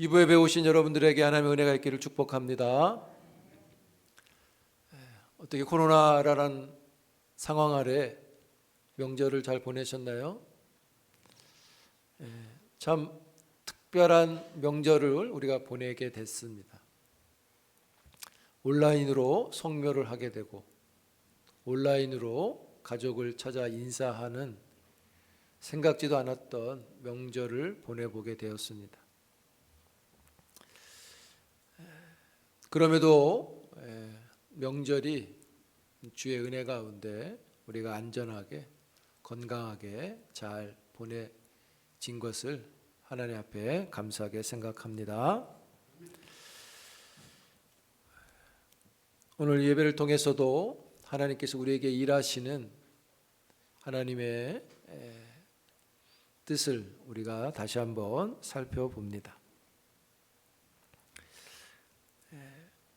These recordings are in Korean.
2부에 배우신 여러분들에게 하나님의 은혜가 있기를 축복합니다. 어떻게 코로나라는 상황 아래 명절을 잘 보내셨나요? 참 특별한 명절을 우리가 보내게 됐습니다. 온라인으로 성묘를 하게 되고 온라인으로 가족을 찾아 인사하는 생각지도 않았던 명절을 보내보게 되었습니다. 그럼에도 명절이 주의 은혜 가운데 우리가 안전하게 건강하게 잘 보내진 것을 하나님 앞에 감사하게 생각합니다. 오늘 예배를 통해서도 하나님께서 우리에게 일하시는 하나님의 뜻을 우리가 다시 한번 살펴봅니다.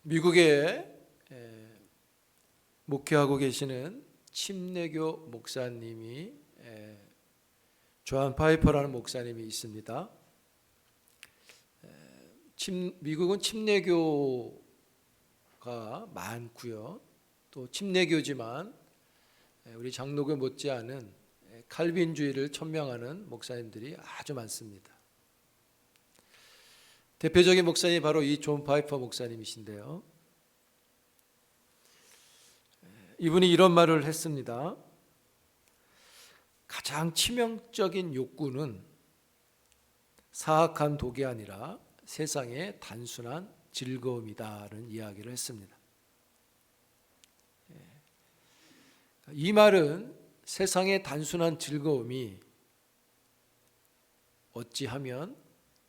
미국에 목회하고 계시는 침례교 목사님이 조한 파이퍼라는 목사님이 있습니다. 미국은 침례교가 많고요. 또 침례교지만 우리 장로교 못지않은 칼빈주의를 천명하는 목사님들이 아주 많습니다. 대표적인 목사님이 바로 이 존 파이퍼 목사님이신데요. 이분이 이런 말을 했습니다. 가장 치명적인 욕구는 사악한 독이 아니라 세상의 단순한 즐거움이다라는 이야기를 했습니다. 이 말은 세상의 단순한 즐거움이 어찌하면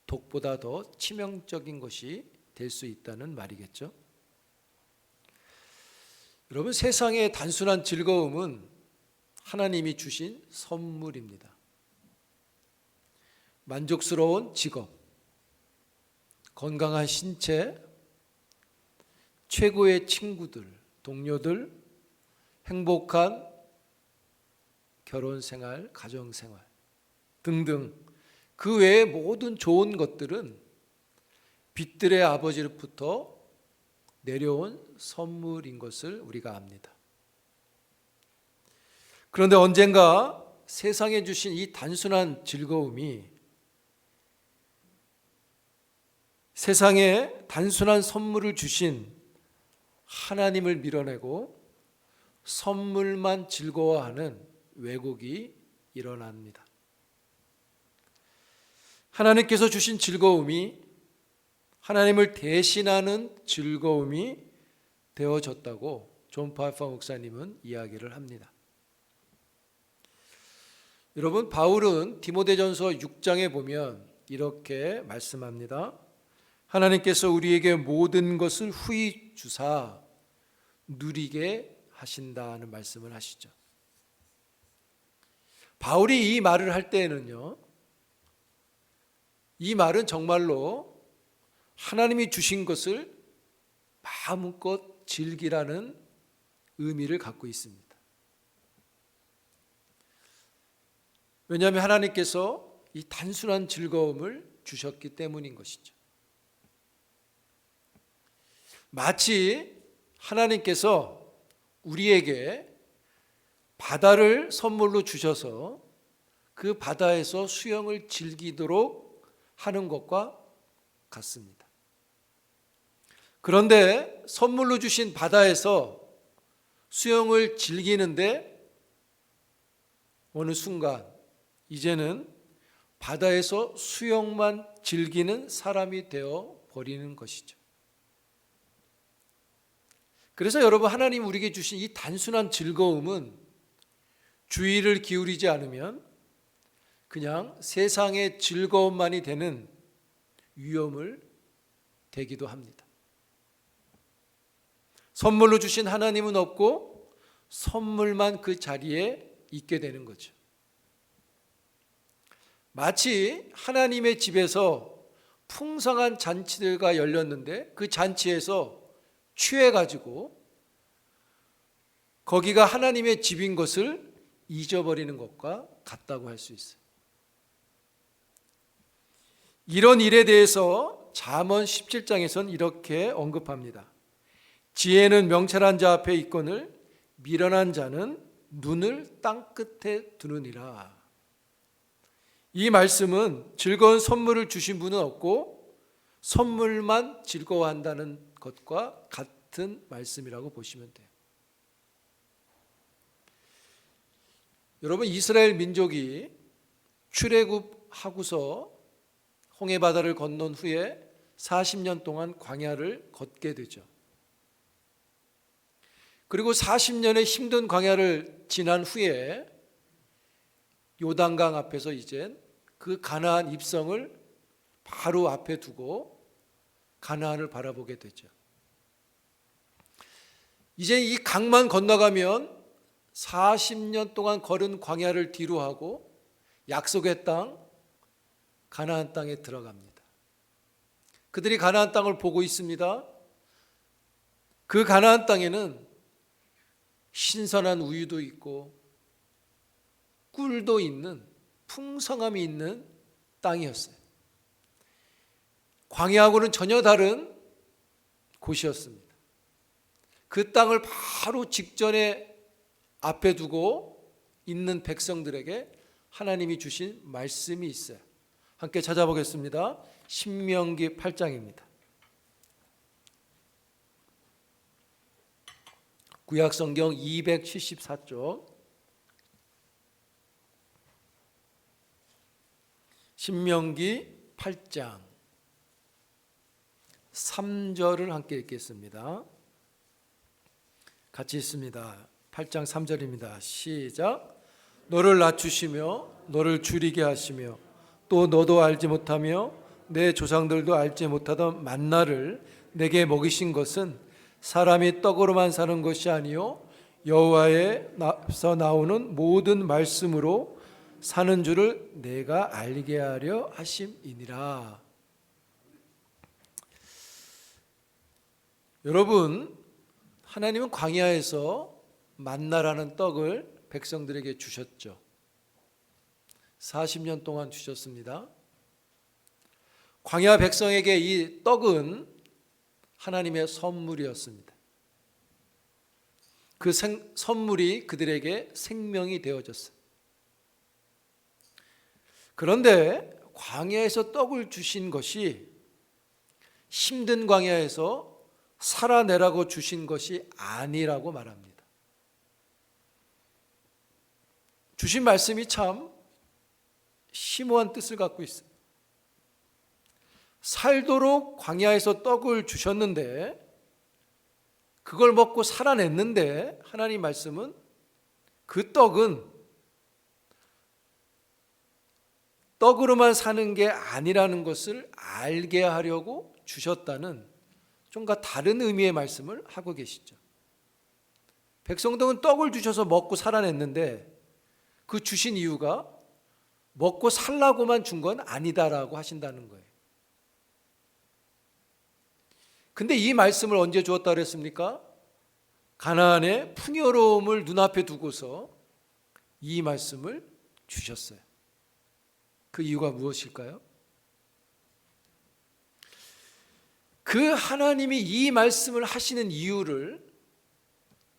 독보다 더 치명적인 것이 될 수 있다는 말이겠죠. 여러분, 세상의 단순한 즐거움은 하나님이 주신 선물입니다. 만족스러운 직업, 건강한 신체, 최고의 친구들, 동료들, 행복한 결혼생활, 가정생활 등등 그 외의 모든 좋은 것들은 빛들의 아버지로부터 내려온 선물인 것을 우리가 압니다. 그런데 언젠가 세상에 주신 이 단순한 즐거움이 세상에 단순한 선물을 주신 하나님을 밀어내고 선물만 즐거워하는 왜곡이 일어납니다. 하나님께서 주신 즐거움이 하나님을 대신하는 즐거움이 되어졌다고 존 파이퍼 목사님은 이야기를 합니다. 여러분, 바울은 디모데전서 6장에 보면 이렇게 말씀합니다. 하나님께서 우리에게 모든 것을 후히 주사 누리게 하신다는 말씀을 하시죠. 바울이 이 말을 할 때에는요, 이 말은 정말로 하나님이 주신 것을 마음껏 즐기라는 의미를 갖고 있습니다. 왜냐하면 하나님께서 이 단순한 즐거움을 주셨기 때문인 것이죠. 마치 하나님께서 우리에게 바다를 선물로 주셔서 그 바다에서 수영을 즐기도록 하는 것과 같습니다. 그런데 선물로 주신 바다에서 수영을 즐기는데 어느 순간 이제는 바다에서 수영만 즐기는 사람이 되어 버리는 것이죠. 그래서 여러분, 하나님 우리에게 주신 이 단순한 즐거움은 주의를 기울이지 않으면 그냥 세상의 즐거움만이 되는 위험을 되기도 합니다. 선물로 주신 하나님은 없고 선물만 그 자리에 있게 되는 거죠. 마치 하나님의 집에서 풍성한 잔치들과 열렸는데 그 잔치에서 취해가지고 거기가 하나님의 집인 것을 잊어버리는 것과 같다고 할 수 있어요. 이런 일에 대해서 잠언 17장에선 이렇게 언급합니다. 지혜는 명철한 자 앞에 있거늘 미련한 자는 눈을 땅끝에 두느니라. 이 말씀은 즐거운 선물을 주신 분은 없고 선물만 즐거워한다는 것과 같은 말씀이라고 보시면 돼요. 여러분, 이스라엘 민족이 출애굽하고서 홍해바다를 건넌 후에 40년 동안 광야를 걷게 되죠. 그리고 40년의 힘든 광야를 지난 후에 요단강 앞에서 이제 그 가나안 입성을 바로 앞에 두고 가나안을 바라보게 되죠. 이제 이 강만 건너가면 40년 동안 걸은 광야를 뒤로 하고 약속의 땅 가나안 땅에 들어갑니다. 그들이 가나안 땅을 보고 있습니다. 그 가나안 땅에는 신선한 우유도 있고 꿀도 있는 풍성함이 있는 땅이었어요. 광야하고는 전혀 다른 곳이었습니다. 그 땅을 바로 직전에 앞에 두고 있는 백성들에게 하나님이 주신 말씀이 있어요. 함께 찾아보겠습니다. 신명기 8장입니다. 구약성경 274쪽 신명기 8장 3절을 함께 읽겠습니다. 같이 읽습니다. 8장 3절입니다. 시작. 너를 낮추시며 너를 줄이게 하시며 또 너도 알지 못하며 내 조상들도 알지 못하던 만나를 내게 먹이신 것은 사람이 떡으로만 사는 것이 아니요 여호와에서 나오는 모든 말씀으로 사는 줄을 내가 알게 하려 하심이니라. 여러분, 하나님은 광야에서 만나라는 떡을 백성들에게 주셨죠. 40년 동안 주셨습니다. 광야 백성에게 이 떡은 하나님의 선물이었습니다. 그 선물이 그들에게 생명이 되어졌어요. 그런데 광야에서 떡을 주신 것이 힘든 광야에서 살아내라고 주신 것이 아니라고 말합니다. 주신 말씀이 참 심오한 뜻을 갖고 있어요. 살도록 광야에서 떡을 주셨는데 그걸 먹고 살아냈는데 하나님 말씀은 그 떡은 떡으로만 사는 게 아니라는 것을 알게 하려고 주셨다는 좀과 다른 의미의 말씀을 하고 계시죠. 백성들은 떡을 주셔서 먹고 살아냈는데 그 주신 이유가 먹고 살라고만 준 건 아니다라고 하신다는 거예요. 근데 이 말씀을 언제 주었다 그랬습니까? 가나안의 풍요로움을 눈앞에 두고서 이 말씀을 주셨어요. 그 이유가 무엇일까요? 그 하나님이 이 말씀을 하시는 이유를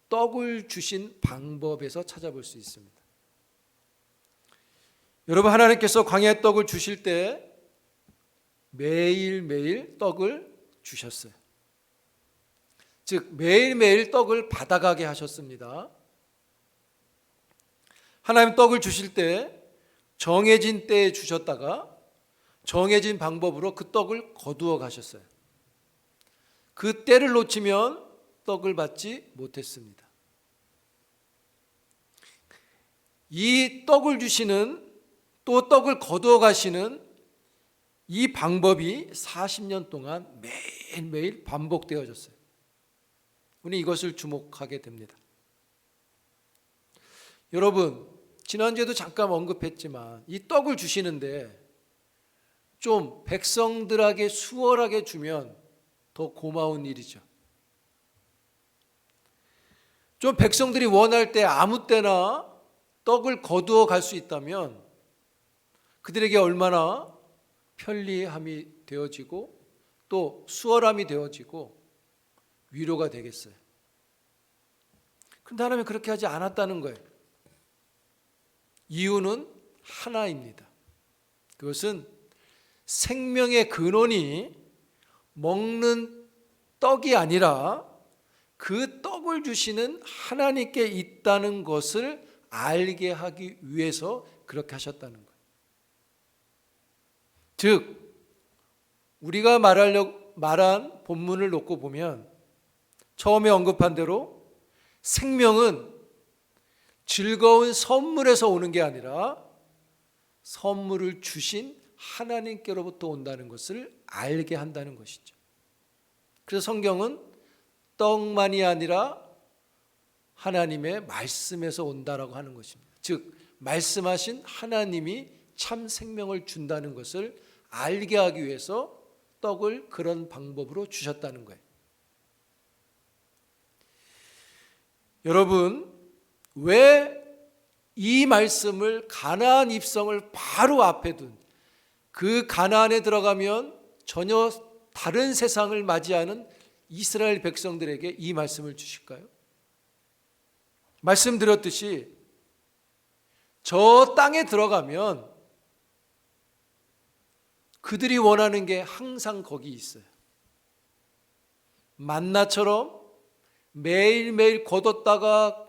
떡을 주신 방법에서 찾아볼 수 있습니다. 여러분, 하나님께서 광야의 떡을 주실 때 매일매일 떡을 주셨어요. 즉 매일매일 떡을 받아가게 하셨습니다. 하나님 떡을 주실 때 정해진 때에 주셨다가 정해진 방법으로 그 떡을 거두어 가셨어요. 그 때를 놓치면 떡을 받지 못했습니다. 이 떡을 주시는 또 떡을 거두어 가시는 이 방법이 40년 동안 매일매일 반복되어졌어요. 우리 이것을 주목하게 됩니다. 여러분, 지난주에도 잠깐 언급했지만 이 떡을 주시는데 좀 백성들에게 수월하게 주면 더 고마운 일이죠. 좀 백성들이 원할 때 아무 때나 떡을 거두어 갈 수 있다면 그들에게 얼마나 편리함이 되어지고 또 수월함이 되어지고 위로가 되겠어요. 그런데 하나님은 그렇게 하지 않았다는 거예요. 이유는 하나입니다. 그것은 생명의 근원이 먹는 떡이 아니라 그 떡을 주시는 하나님께 있다는 것을 알게 하기 위해서 그렇게 하셨다는 거예요. 즉 우리가 말한 본문을 놓고 보면 처음에 언급한 대로 생명은 즐거운 선물에서 오는 게 아니라 선물을 주신 하나님께로부터 온다는 것을 알게 한다는 것이죠. 그래서 성경은 떡만이 아니라 하나님의 말씀에서 온다라고 하는 것입니다. 즉 말씀하신 하나님이 참 생명을 준다는 것을 알게 하기 위해서 떡을 그런 방법으로 주셨다는 거예요. 여러분, 왜 이 말씀을 가나안 입성을 바로 앞에 둔 그 가나안에 들어가면 전혀 다른 세상을 맞이하는 이스라엘 백성들에게 이 말씀을 주실까요? 말씀드렸듯이 저 땅에 들어가면 그들이 원하는 게 항상 거기 있어요. 만나처럼 매일매일 거뒀다가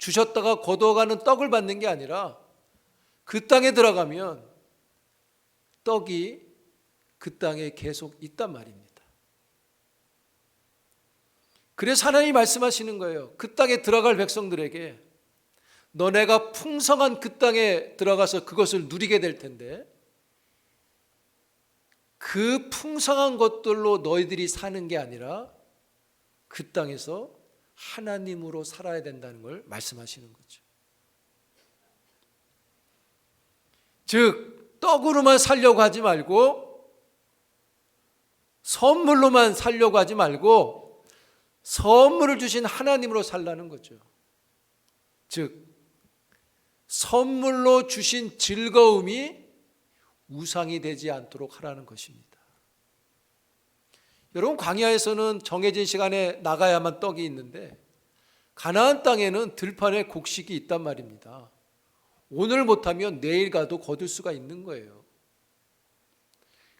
주셨다가 거둬가는 떡을 받는 게 아니라 그 땅에 들어가면 떡이 그 땅에 계속 있단 말입니다. 그래서 하나님이 말씀하시는 거예요. 그 땅에 들어갈 백성들에게 너네가 풍성한 그 땅에 들어가서 그것을 누리게 될 텐데 그 풍성한 것들로 너희들이 사는 게 아니라 그 땅에서 하나님으로 살아야 된다는 걸 말씀하시는 거죠. 즉 떡으로만 살려고 하지 말고 선물로만 살려고 하지 말고 선물을 주신 하나님으로 살라는 거죠. 즉 선물로 주신 즐거움이 우상이 되지 않도록 하라는 것입니다. 여러분 광야에서는 정해진 시간에 나가야만 떡이 있는데 가나안 땅에는 들판에 곡식이 있단 말입니다. 오늘 못하면 내일 가도 거둘 수가 있는 거예요.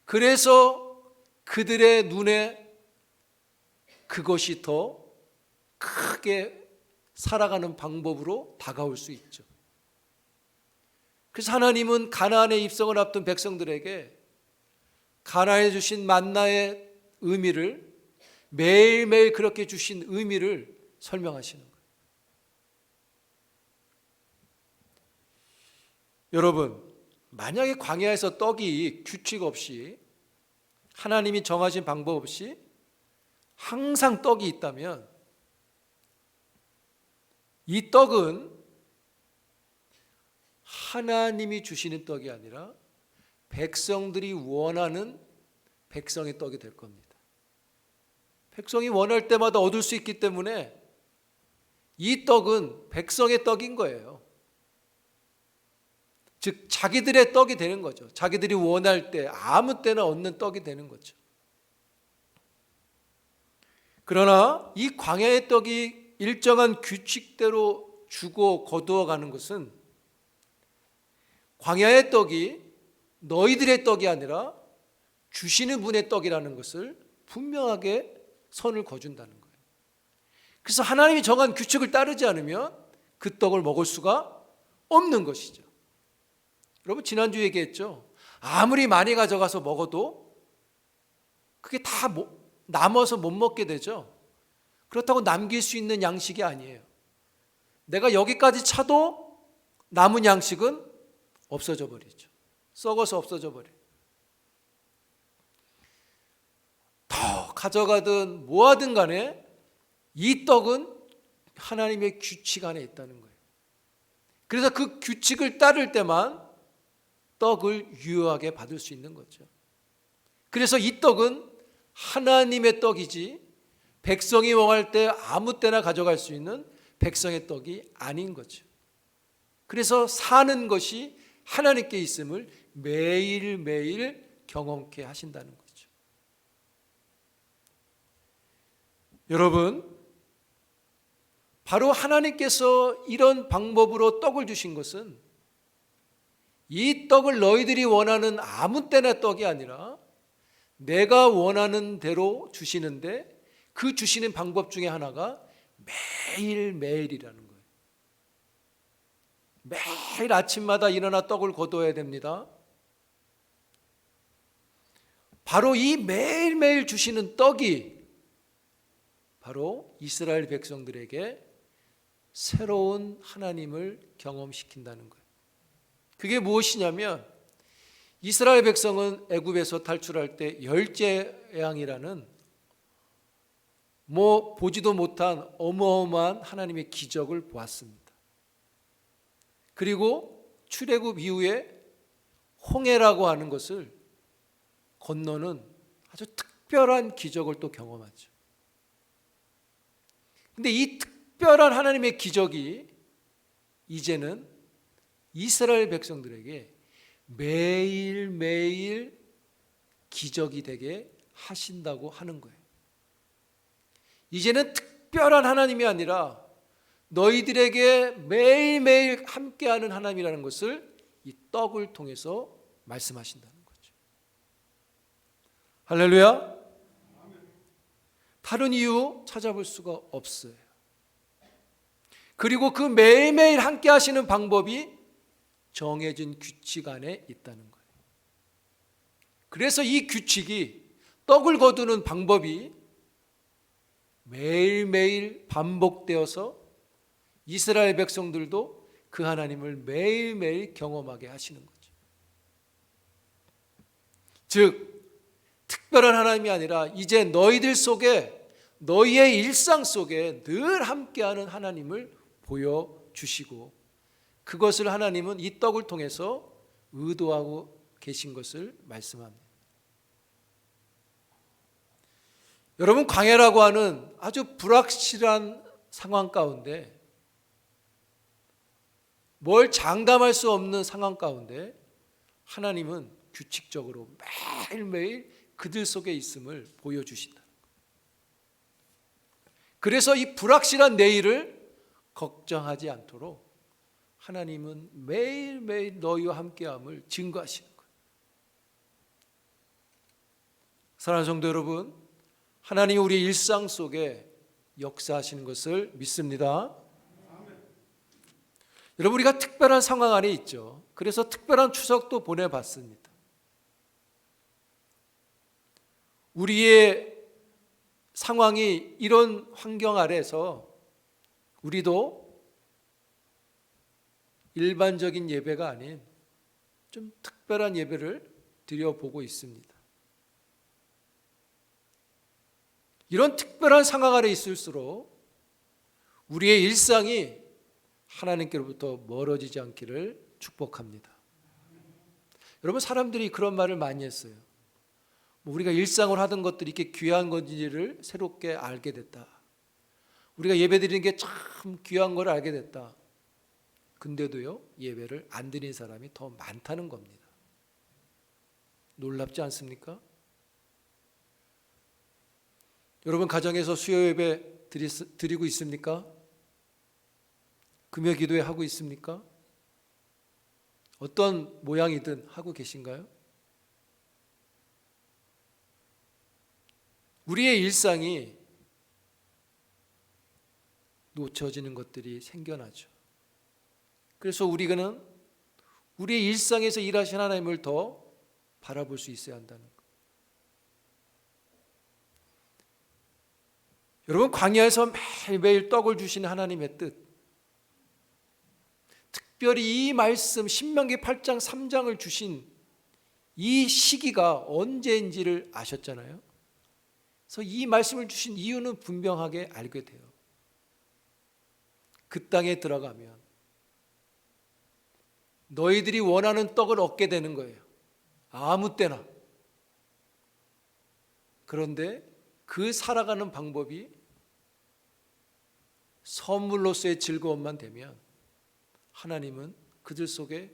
그래서 그들의 눈에 그것이 더 크게 살아가는 방법으로 다가올 수 있죠. 그래서 하나님은 가나안에 입성을 앞둔 백성들에게 가나안에 주신 만나의 의미를 매일매일 그렇게 주신 의미를 설명하시는 거예요. 여러분, 만약에 광야에서 떡이 규칙 없이 하나님이 정하신 방법 없이 항상 떡이 있다면 이 떡은 하나님이 주시는 떡이 아니라 백성들이 원하는 백성의 떡이 될 겁니다. 백성이 원할 때마다 얻을 수 있기 때문에 이 떡은 백성의 떡인 거예요. 즉 자기들의 떡이 되는 거죠. 자기들이 원할 때 아무 때나 얻는 떡이 되는 거죠. 그러나 이 광야의 떡이 일정한 규칙대로 주고 거두어 가는 것은 광야의 떡이 너희들의 떡이 아니라 주시는 분의 떡이라는 것을 분명하게 선을 거준다는 거예요. 그래서 하나님이 정한 규칙을 따르지 않으면 그 떡을 먹을 수가 없는 것이죠. 여러분 지난주에 얘기했죠. 아무리 많이 가져가서 먹어도 그게 다 남아서 못 먹게 되죠. 그렇다고 남길 수 있는 양식이 아니에요. 내가 여기까지 차도 남은 양식은 없어져 버리죠. 썩어서 없어져 버려요. 더 가져가든 뭐하든 간에 이 떡은 하나님의 규칙 안에 있다는 거예요. 그래서 그 규칙을 따를 때만 떡을 유효하게 받을 수 있는 거죠. 그래서 이 떡은 하나님의 떡이지 백성이 원할 때 아무 때나 가져갈 수 있는 백성의 떡이 아닌 거죠. 그래서 사는 것이 하나님께 있음을 매일매일 경험케 하신다는 거죠. 여러분, 바로 하나님께서 이런 방법으로 떡을 주신 것은 이 떡을 너희들이 원하는 아무 때나 떡이 아니라 내가 원하는 대로 주시는데, 그 주시는 방법 중에 하나가 매일매일이라는 거예요. 매일 아침마다 일어나 떡을 거둬야 됩니다. 바로 이 매일매일 주시는 떡이 바로 이스라엘 백성들에게 새로운 하나님을 경험시킨다는 거예요. 그게 무엇이냐면, 이스라엘 백성은 애굽에서 탈출할 때 열재앙이라는 보지도 못한 어마어마한 하나님의 기적을 보았습니다. 그리고 출애굽 이후에 홍해라고 하는 것을 건너는 아주 특별한 기적을 또 경험하죠. 근데 이 특별한 하나님의 기적이 이제는 이스라엘 백성들에게 매일매일 기적이 되게 하신다고 하는 거예요. 이제는 특별한 하나님이 아니라 너희들에게 매일매일 함께하는 하나님이라는 것을 이 떡을 통해서 말씀하신다는 거죠. 할렐루야. 다른 이유 찾아볼 수가 없어요. 그리고 그 매일매일 함께 하시는 방법이 정해진 규칙 안에 있다는 거예요. 그래서 이 규칙이, 떡을 거두는 방법이 매일매일 반복되어서 이스라엘 백성들도 그 하나님을 매일매일 경험하게 하시는 거죠. 즉, 특별한 하나님이 아니라 이제 너희들 속에, 너희의 일상 속에 늘 함께하는 하나님을 보여주시고, 그것을 하나님은 이 떡을 통해서 의도하고 계신 것을 말씀합니다. 여러분, 광야라고 하는 아주 불확실한 상황 가운데, 뭘 장담할 수 없는 상황 가운데 하나님은 규칙적으로 매일매일 그들 속에 있음을 보여주신다. 그래서 이 불확실한 내일을 걱정하지 않도록 하나님은 매일매일 너희와 함께함을 증거하시는 거예요. 사랑하는 성도 여러분, 하나님이 우리 일상 속에 역사하시는 것을 믿습니다. 여러분, 우리가 특별한 상황 안에 있죠. 그래서 특별한 추석도 보내봤습니다. 우리의 상황이 이런 환경 아래서 우리도 일반적인 예배가 아닌 좀 특별한 예배를 드려보고 있습니다. 이런 특별한 상황 아래 있을수록 우리의 일상이 하나님께로부터 멀어지지 않기를 축복합니다. 여러분, 사람들이 그런 말을 많이 했어요. 우리가 일상으로 하던 것들이 이렇게 귀한 건지를 새롭게 알게 됐다. 우리가 예배 드리는 게 참 귀한 걸 알게 됐다. 근데도요, 예배를 안 드린 사람이 더 많다는 겁니다. 놀랍지 않습니까? 여러분, 가정에서 수요 예배 드리고 있습니까? 금요 기도회 하고 있습니까? 어떤 모양이든 하고 계신가요? 우리의 일상이 놓쳐지는 것들이 생겨나죠. 그래서 우리는 우리의 일상에서 일하신 하나님을 더 바라볼 수 있어야 한다는 것. 여러분, 광야에서 매일매일 떡을 주시는 하나님의 뜻, 특별히 이 말씀 신명기 8장 3장을 주신 이 시기가 언제인지를 아셨잖아요. 그래서 이 말씀을 주신 이유는 분명하게 알게 돼요. 그 땅에 들어가면 너희들이 원하는 떡을 얻게 되는 거예요. 아무 때나. 그런데 그 살아가는 방법이 선물로서의 즐거움만 되면 하나님은 그들 속에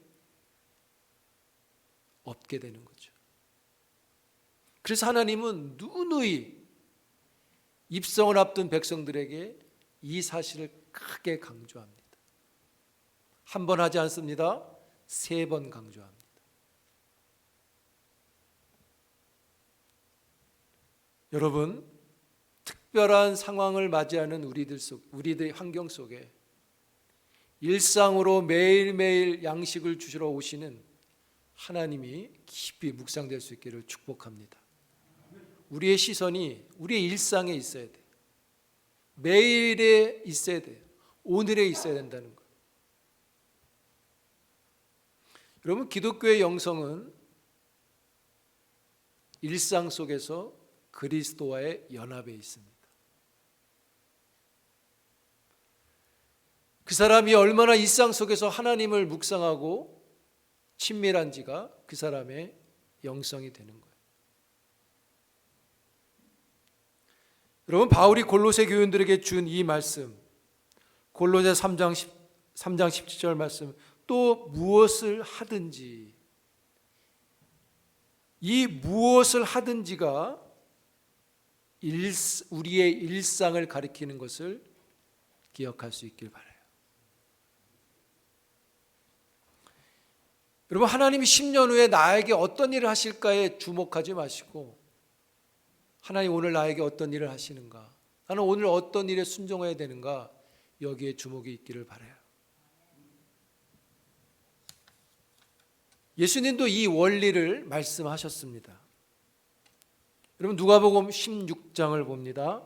없게 되는 거죠. 그래서 하나님은 누누이 입성을 앞둔 백성들에게 이 사실을 크게 강조합니다. 한 번 하지 않습니다. 3번 강조합니다. 여러분, 특별한 상황을 맞이하는 우리들의 환경 속에 일상으로 매일매일 양식을 주시러 오시는 하나님이 깊이 묵상될 수 있기를 축복합니다. 우리의 시선이 우리의 일상에 있어야 돼요. 매일에 있어야 돼요. 오늘에 있어야 된다는 것. 여러분, 기독교의 영성은 일상 속에서 그리스도와의 연합에 있습니다. 그 사람이 얼마나 일상 속에서 하나님을 묵상하고 친밀한지가 그 사람의 영성이 되는 거예요. 여러분, 바울이 골로새 교인들에게 준 이 말씀, 골로새 3장 17절 말씀, 또 무엇을 하든지, 이 무엇을 하든지가 우리의 일상을 가리키는 것을 기억할 수 있길 바라요. 여러분, 하나님이 10년 후에 나에게 어떤 일을 하실까에 주목하지 마시고, 하나님 오늘 나에게 어떤 일을 하시는가, 나는 오늘 어떤 일에 순종해야 되는가, 여기에 주목이 있기를 바라요. 예수님도 이 원리를 말씀하셨습니다. 여러분, 누가복음 16장을 봅니다.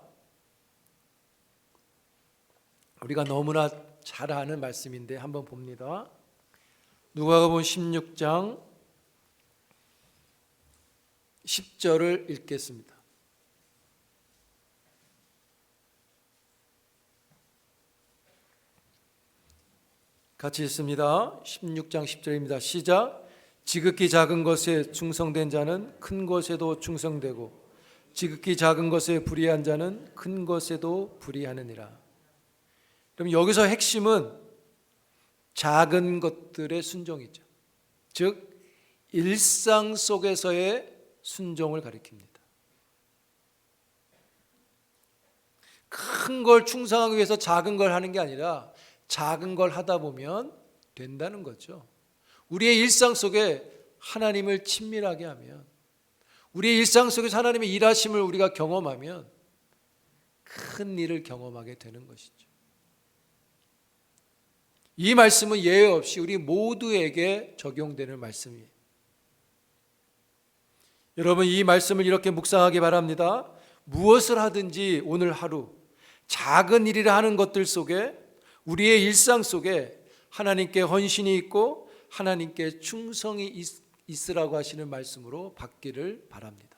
우리가 너무나 잘 아는 말씀인데 한번 봅니다. 누가복음 16장 10절을 읽겠습니다. 같이 읽습니다. 16장 10절입니다. 시작. 지극히 작은 것에 충성된 자는 큰 것에도 충성되고 지극히 작은 것에 불의한 자는 큰 것에도 불의하느니라. 그럼 여기서 핵심은 작은 것들의 순종이죠. 즉 일상 속에서의 순종을 가리킵니다. 큰 걸 충성하기 위해서 작은 걸 하는 게 아니라 작은 걸 하다 보면 된다는 거죠. 우리의 일상 속에 하나님을 친밀하게 하면, 우리의 일상 속에서 하나님의 일하심을 우리가 경험하면 큰 일을 경험하게 되는 것이죠. 이 말씀은 예외 없이 우리 모두에게 적용되는 말씀이에요. 여러분, 이 말씀을 이렇게 묵상하기 바랍니다. 무엇을 하든지 오늘 하루 작은 일이라 하는 것들 속에, 우리의 일상 속에 하나님께 헌신이 있고 하나님께 충성이 있으라고 하시는 말씀으로 받기를 바랍니다.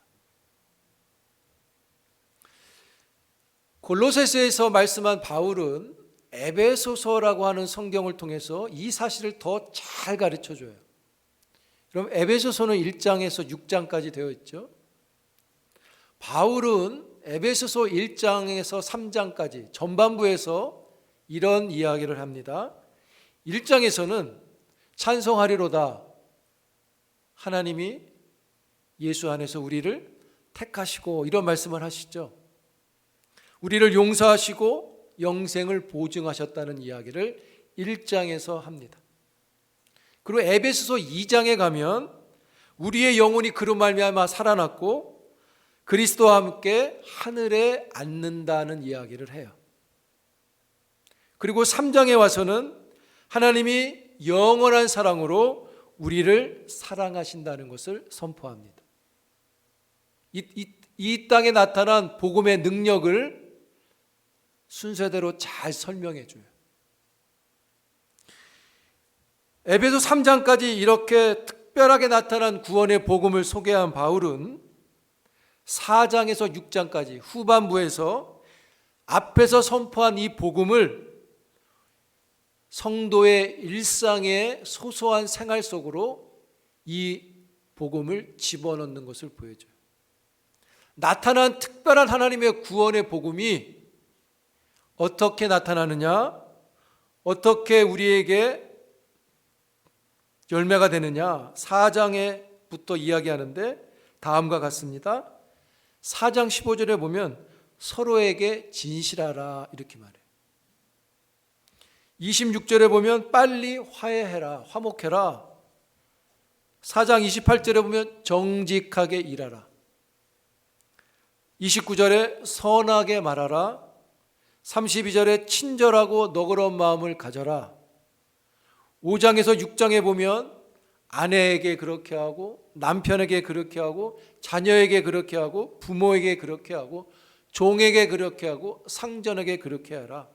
골로새서에서 말씀한 바울은 에베소서라고 하는 성경을 통해서 이 사실을 더 잘 가르쳐줘요. 그럼 에베소서는 1장에서 6장까지 되어 있죠. 바울은 에베소서 1장에서 3장까지 전반부에서 이런 이야기를 합니다. 1장에서는 찬송하리로다, 하나님이 예수 안에서 우리를 택하시고 이런 말씀을 하시죠. 우리를 용서하시고 영생을 보증하셨다는 이야기를 1장에서 합니다. 그리고 에베소서 2장에 가면 우리의 영혼이 그로 말미암아 살아났고 그리스도와 함께 하늘에 앉는다는 이야기를 해요. 그리고 3장에 와서는 하나님이 영원한 사랑으로 우리를 사랑하신다는 것을 선포합니다. 이 땅에 나타난 복음의 능력을 순서대로 잘 설명해 줘요. 에베소 3장까지 이렇게 특별하게 나타난 구원의 복음을 소개한 바울은 4장에서 6장까지 후반부에서 앞에서 선포한 이 복음을 성도의 일상의 소소한 생활 속으로 이 복음을 집어넣는 것을 보여줘요. 나타난 특별한 하나님의 구원의 복음이 어떻게 나타나느냐, 어떻게 우리에게 열매가 되느냐, 4장에부터 이야기하는데 다음과 같습니다. 4장 15절에 보면 서로에게 진실하라 이렇게 말해요. 26절에 보면 빨리 화해해라, 화목해라. 4장 28절에 보면 정직하게 일하라. 29절에 선하게 말하라. 32절에 친절하고 너그러운 마음을 가져라. 5장에서 6장에 보면 아내에게 그렇게 하고 남편에게 그렇게 하고 자녀에게 그렇게 하고 부모에게 그렇게 하고 종에게 그렇게 하고 상전에게 그렇게 하라.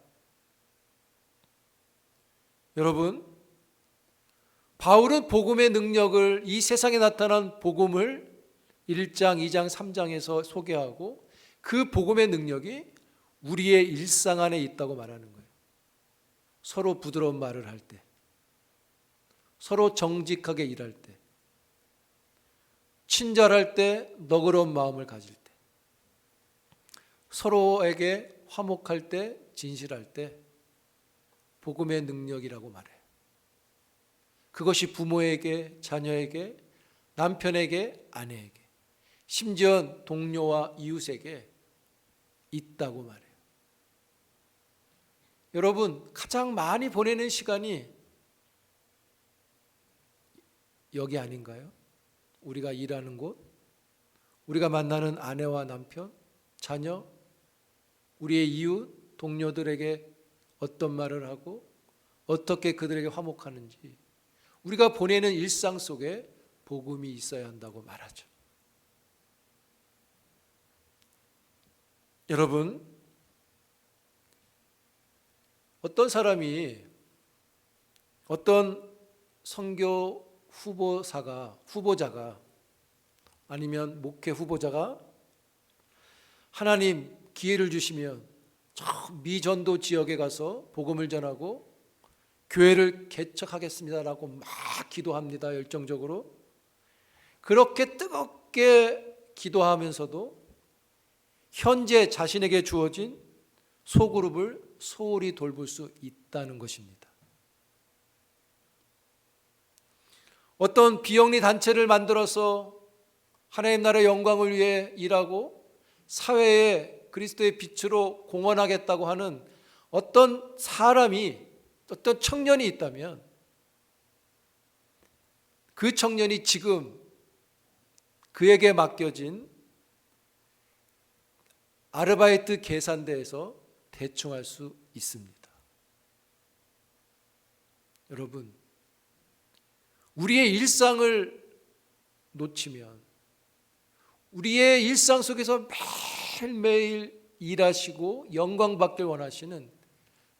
여러분, 바울은 복음의 능력을, 이 세상에 나타난 복음을 1장, 2장, 3장에서 소개하고 그 복음의 능력이 우리의 일상 안에 있다고 말하는 거예요. 서로 부드러운 말을 할 때, 서로 정직하게 일할 때, 친절할 때, 너그러운 마음을 가질 때, 서로에게 화목할 때, 진실할 때 복음의 능력이라고 말해요. 그것이 부모에게, 자녀에게, 남편에게, 아내에게, 심지어 동료와 이웃에게 있다고 말해요. 여러분, 가장 많이 보내는 시간이 여기 아닌가요? 우리가 일하는 곳, 우리가 만나는 아내와 남편, 자녀, 우리의 이웃, 동료들에게 어떤 말을 하고 어떻게 그들에게 화목하는지, 우리가 보내는 일상 속에 복음이 있어야 한다고 말하죠. 여러분, 어떤 사람이, 어떤 선교 후보자가 아니면 목회 후보자가 하나님 기회를 주시면 저 미전도 지역에 가서 복음을 전하고 교회를 개척하겠습니다라고 막 기도합니다. 열정적으로. 그렇게 뜨겁게 기도하면서도 현재 자신에게 주어진 소그룹을 소홀히 돌볼 수 있다는 것입니다. 어떤 비영리 단체를 만들어서 하나님 나라의 영광을 위해 일하고 사회에 그리스도의 빛으로 공헌하겠다고 하는 어떤 사람이, 어떤 청년이 있다면 그 청년이 지금 그에게 맡겨진 아르바이트 계산대에서 대충 할 수 있습니다. 여러분, 우리의 일상을 놓치면, 우리의 일상 속에서 매일매일 일하시고 영광받길 원하시는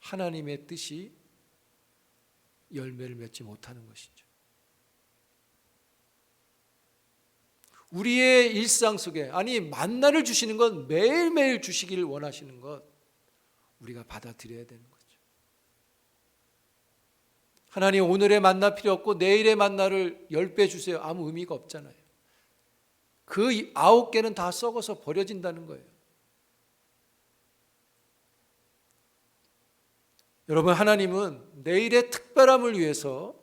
하나님의 뜻이 열매를 맺지 못하는 것이죠. 우리의 일상 속에, 아니 만나를 주시는 건 매일매일 주시기를 원하시는 것, 우리가 받아들여야 되는 거죠. 하나님, 오늘의 만나 필요 없고 내일의 만나를 10배 주세요. 아무 의미가 없잖아요. 그 9개는 다 썩어서 버려진다는 거예요. 여러분, 하나님은 내일의 특별함을 위해서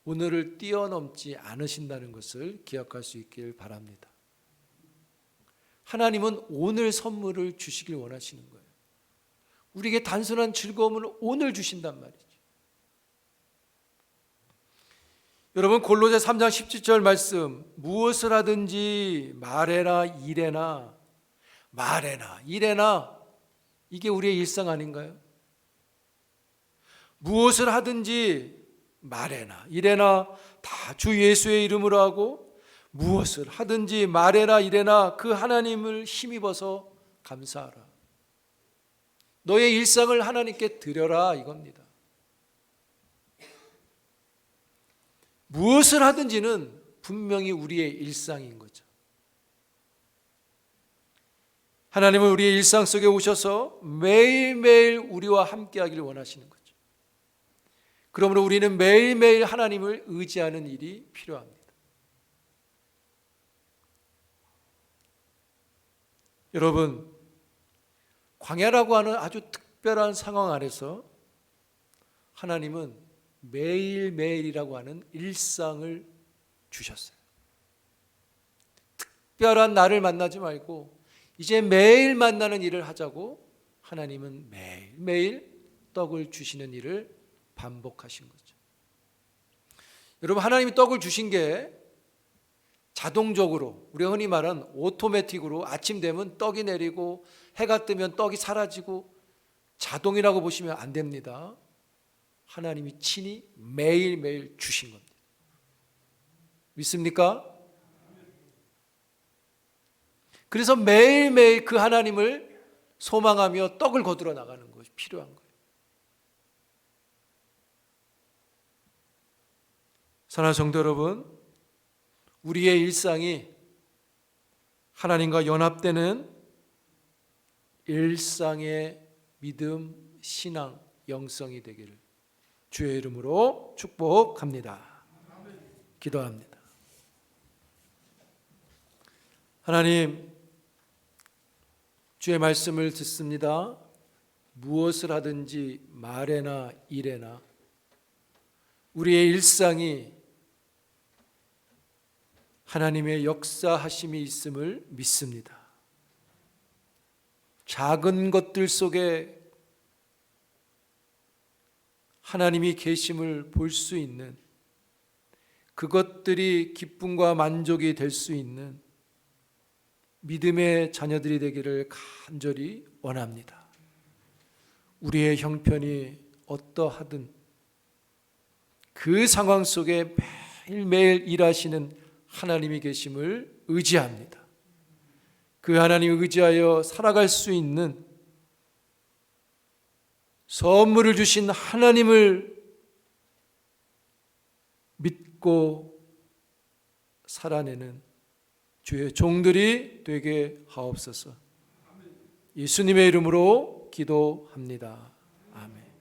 오늘을 뛰어넘지 않으신다는 것을 기억할 수 있길 바랍니다. 하나님은 오늘 선물을 주시길 원하시는 거예요. 우리에게 단순한 즐거움을 오늘 주신단 말이죠. 여러분, 골로새 3장 17절 말씀, 무엇을 하든지 말해라, 일해나, 말해나, 일해나, 이게 우리의 일상 아닌가요? 무엇을 하든지 말해나, 일해나, 다 주 예수의 이름으로 하고 무엇을 하든지 말해나, 일해나 그 하나님을 힘입어서 감사하라. 너의 일상을 하나님께 드려라, 이겁니다. 무엇을 하든지는 분명히 우리의 일상인 거죠. 하나님은 우리의 일상 속에 오셔서 매일매일 우리와 함께 하기를 원하시는 거죠. 그러므로 우리는 매일매일 하나님을 의지하는 일이 필요합니다. 여러분, 광야라고 하는 아주 특별한 상황 안에서 하나님은 매일매일이라고 하는 일상을 주셨어요. 특별한 나를 만나지 말고 이제 매일 만나는 일을 하자고 하나님은 매일매일 떡을 주시는 일을 반복하신 거죠. 여러분, 하나님이 떡을 주신 게 자동적으로, 우리가 흔히 말하는 오토매틱으로 아침 되면 떡이 내리고 해가 뜨면 떡이 사라지고 자동이라고 보시면 안 됩니다. 하나님이 친히 매일매일 주신 겁니다. 믿습니까? 그래서 매일매일 그 하나님을 소망하며 떡을 거두러 나가는 것이 필요한 거예요. 사랑하는 성도 여러분, 우리의 일상이 하나님과 연합되는 일상의 믿음, 신앙, 영성이 되기를 주의 이름으로 축복합니다. 기도합니다. 하나님, 주의 말씀을 듣습니다. 무엇을 하든지 말에나 일에나 우리의 일상이 하나님의 역사하심이 있음을 믿습니다. 작은 것들 속에 하나님이 계심을 볼 수 있는, 그것들이 기쁨과 만족이 될 수 있는 믿음의 자녀들이 되기를 간절히 원합니다. 우리의 형편이 어떠하든 그 상황 속에 매일매일 일하시는 하나님이 계심을 의지합니다. 그 하나님을 의지하여 살아갈 수 있는 선물을 주신 하나님을 믿고 살아내는 주의 종들이 되게 하옵소서. 예수님의 이름으로 기도합니다. 아멘.